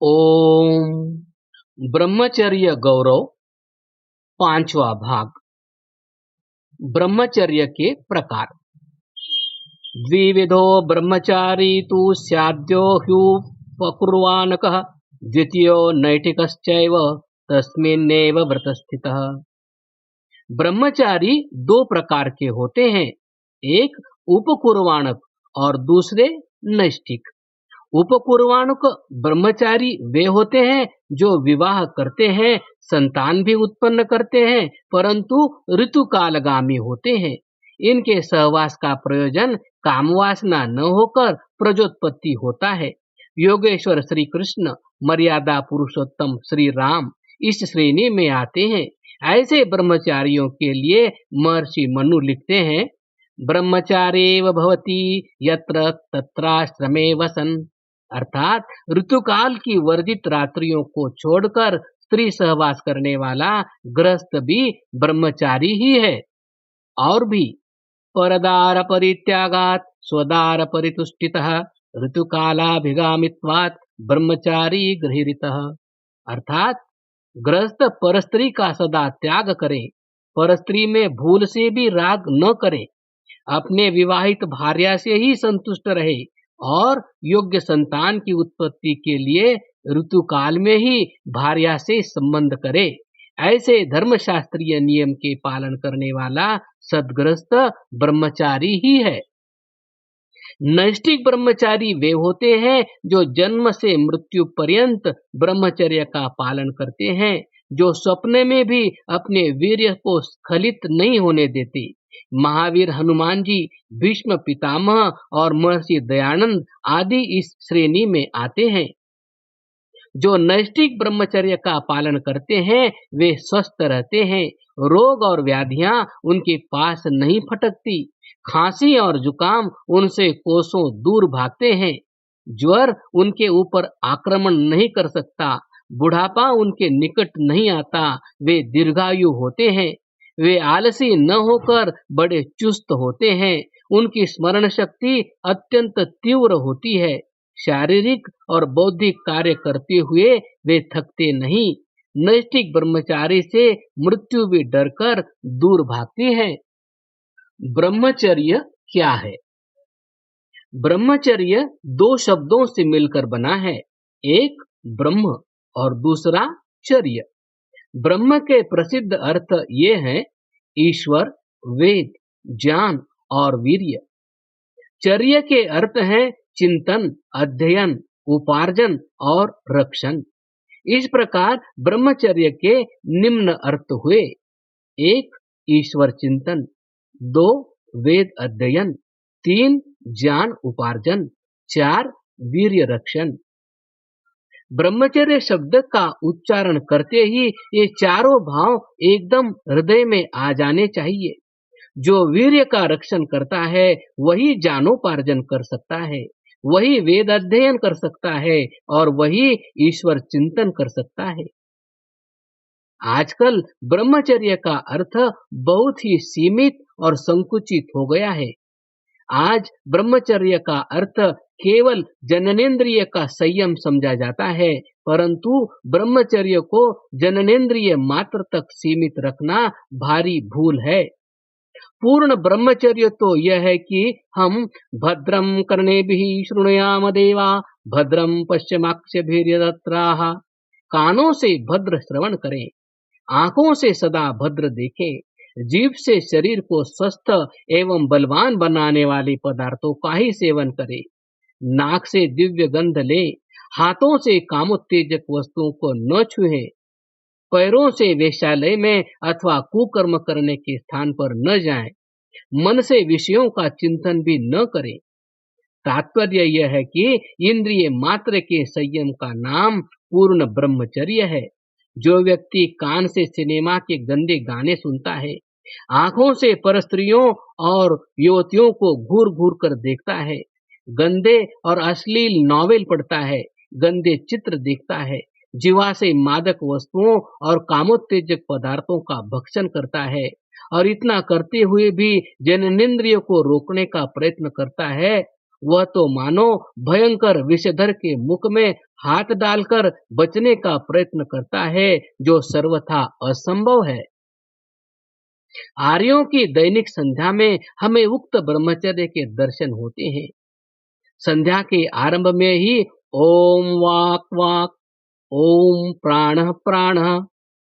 ओम ब्रह्मचर्य गौरव पांचवा भाग। ब्रह्मचर्य के प्रकार। द्विविधो ब्रह्मचारी तु स्याद्यो ह्युपकुर्वाणकः द्वितीयो नैष्ठिकश्चैव तस्मिन्नेव व्रतस्थितः। ब्रह्मचारी दो प्रकार के होते हैं, एक उपकुर्वाणक और दूसरे नैष्ठिक। उपकुर्वाणक ब्रह्मचारी वे होते हैं जो विवाह करते हैं, संतान भी उत्पन्न करते हैं, परंतु ऋतुकालगामी होते हैं। इनके सहवास का प्रयोजन कामवासना न होकर प्रजोत्पत्ति होता है। योगेश्वर श्री कृष्ण, मर्यादा पुरुषोत्तम श्री राम इस श्रेणी में आते हैं। ऐसे ब्रह्मचारियों के लिए महर्षि मनु लिखते हैं, ब्रह्मचारेव भवति यत्र तत्राश्रमे वसन। अर्थात ऋतुकाल की वर्जित रात्रियों को छोड़कर स्त्री सहवास करने वाला गृहस्थ भी ब्रह्मचारी ही है। और भी परदार परित्यागात स्वदार परितुष्टितः ऋतुकालाभिगामित्वात् ब्रह्मचारी गृहीतः। अर्थात गृहस्थ परस्त्री का सदा त्याग करे, परस्त्री में भूल से भी राग न करे, अपने विवाहित भार्या से ही संतुष्ट रहे और योग्य संतान की उत्पत्ति के लिए ऋतुकाल में ही भार्या से संबंध करे। ऐसे धर्मशास्त्रीय नियम के पालन करने वाला सद्गृहस्थ ब्रह्मचारी ही है। नैष्ठिक ब्रह्मचारी वे होते हैं जो जन्म से मृत्यु पर्यंत ब्रह्मचर्य का पालन करते हैं, जो स्वप्न में भी अपने वीर्य को स्खलित नहीं होने देते। महावीर हनुमान जी, भीष्म पितामह और महर्षि दयानंद आदि इस श्रेणी में आते हैं। जो नैष्ठिक ब्रह्मचर्य का पालन करते हैं वे स्वस्थ रहते हैं, रोग और व्याधियां उनके पास नहीं फटकती, खांसी और जुकाम उनसे कोसों दूर भागते हैं, ज्वर उनके ऊपर आक्रमण नहीं कर सकता, बुढ़ापा उनके निकट नहीं आता, वे दीर्घायु होते हैं। वे आलसी न होकर बड़े चुस्त होते हैं, उनकी स्मरण शक्ति अत्यंत तीव्र होती है, शारीरिक और बौद्धिक कार्य करते हुए वे थकते नहीं। नैष्ठिक ब्रह्मचारी से मृत्यु भी डरकर दूर भागती है। ब्रह्मचर्य क्या है? ब्रह्मचर्य दो शब्दों से मिलकर बना है, एक ब्रह्म और दूसरा चर्य। ब्रह्म के प्रसिद्ध अर्थ ये हैं, ईश्वर, वेद, ज्ञान और वीर्य। चर्य के अर्थ हैं चिंतन, अध्ययन, उपार्जन और रक्षण। इस प्रकार ब्रह्मचर्य के निम्न अर्थ हुए, एक ईश्वर चिंतन, दो वेद अध्ययन, तीन ज्ञान उपार्जन, चार वीर्य रक्षण। ब्रह्मचर्य शब्द का उच्चारण करते ही ये चारों भाव एकदम हृदय में आ जाने चाहिए। जो वीर्य का रक्षण करता है वही ज्ञानोपार्जन कर सकता है, वही वेद अध्ययन कर सकता है और वही ईश्वर चिंतन कर सकता है। आजकल ब्रह्मचर्य का अर्थ बहुत ही सीमित और संकुचित हो गया है। आज ब्रह्मचर्य का अर्थ केवल जननेंद्रिय का संयम समझा जाता है, परंतु ब्रह्मचर्य को जननेंद्रिय मात्र तक सीमित रखना भारी भूल है। पूर्ण ब्रह्मचर्य तो यह है कि हम भद्रम कर्णेभिः शृणुयाम देवा भद्रम पश्चिमाक्षभिर्यजत्राः। कानों से भद्र श्रवण करें, आंखों से सदा भद्र देखें, जीभ से शरीर को स्वस्थ एवं बलवान बनाने वाले पदार्थों का ही सेवन करें, नाक से दिव्य गंध लें, हाथों से कामोत्तेजक वस्तुओं को न छुएं, पैरों से वेश्यालय में अथवा कुकर्म करने के स्थान पर न जाएं, मन से विषयों का चिंतन भी न करें। तात्पर्य यह है कि इंद्रिय मात्र के संयम का नाम पूर्ण ब्रह्मचर्य है। जो व्यक्ति कान से सिनेमा के गंदे गाने सुनता है, आंखों से परस्त्रियों और युवतियों को घूर घूर कर देखता है, गंदे और अश्लील नॉवेल पढ़ता है, गंदे चित्र देखता है, जीवा से मादक वस्तुओं और कामोत्तेजक पदार्थों का भक्षण करता है और इतना करते हुए भी जननेंद्रियों को रोकने का प्रयत्न करता है, वह तो मानो भयंकर विषधर के मुख में हाथ डालकर बचने का प्रयत्न करता है, जो सर्वथा असंभव है। आर्यों की दैनिक संध्या में हमें उक्त ब्रह्मचर्य के दर्शन होते हैं। संध्या के आरंभ में ही ओम वाक वाक, ओम प्राण प्राण,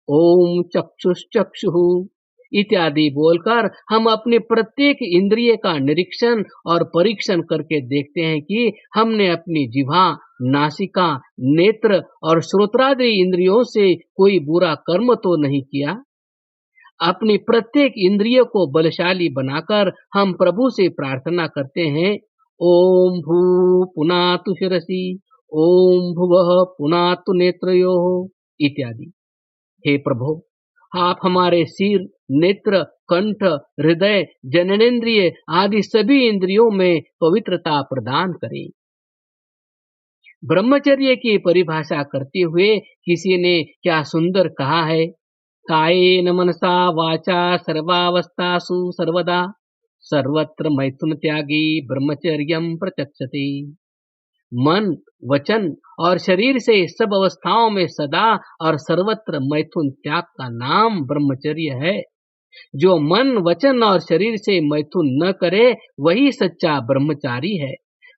ओम चक्षुश्चक्षु इत्यादि बोलकर हम अपने प्रत्येक इंद्रिय का निरीक्षण और परीक्षण करके देखते हैं कि हमने अपनी जिह्वा, नासिका, नेत्र और श्रोत्रादि इंद्रियों से कोई बुरा कर्म तो नहीं किया। अपनी प्रत्येक इंद्रिय को बलशाली बनाकर हम प्रभु से प्रार्थना करते हैं, ओम भू पुनातु शिरसि, ओम भुवः पुनातु नेत्रयोः इत्यादि। हे प्रभु, आप हमारे सिर, नेत्र, कंठ, हृदय, जननेन्द्रिय आदि सभी इंद्रियों में पवित्रता प्रदान करें। ब्रह्मचर्य की परिभाषा करते हुए किसी ने क्या सुंदर कहा है, कायेन मनसा वाचा सर्वावस्थासु सर्वदा सर्वत्र मैथुन त्यागी ब्रह्मचर्यम प्रचक्षते। मन, वचन और शरीर से सब अवस्थाओं में सदा और सर्वत्र मैथुन त्याग का नाम ब्रह्मचर्य है। जो मन, वचन और शरीर से मैथुन न करे वही सच्चा ब्रह्मचारी है।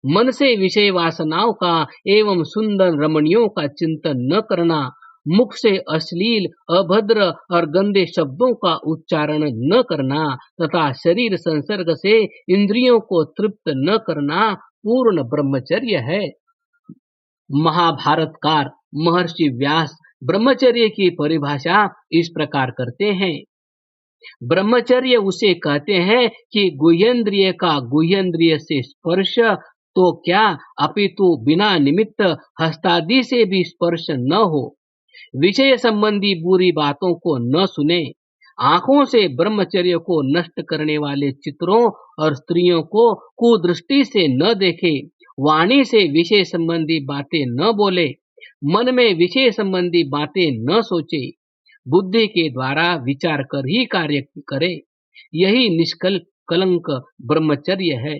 मन से विषय वासनाओं का एवं सुंदर रमणियों का चिंतन न करना, मुख से अश्लील, अभद्र और गंदे शब्दों का उच्चारण न करना तथा शरीर संसर्ग से इंद्रियों को तृप्त न करना पूर्ण ब्रह्मचर्य है। महाभारतकार महर्षि व्यास ब्रह्मचर्य की परिभाषा इस प्रकार करते हैं, ब्रह्मचर्य उसे कहते हैं कि गुह्येंद्रिय का गुह्येंद्रिय से स्पर्श तो क्या अपितु बिना निमित्त हस्तादि से भी स्पर्श न हो, विषय संबंधी बुरी बातों को न सुने, आंखों से ब्रह्मचर्य को नष्ट करने वाले चित्रों और स्त्रियों को कुदृष्टि से न देखे, वाणी से विषय संबंधी बातें न बोले, मन में विषय संबंधी बातें न सोचे, बुद्धि के द्वारा विचार कर ही कार्य करे, यही निष्कलंक ब्रह्मचर्य है।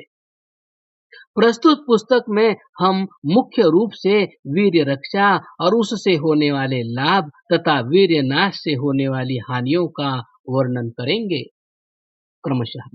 प्रस्तुत पुस्तक में हम मुख्य रूप से वीर्य रक्षा और उससे होने वाले लाभ तथा वीर्य नाश से होने वाली हानियों का वर्णन करेंगे क्रमशः।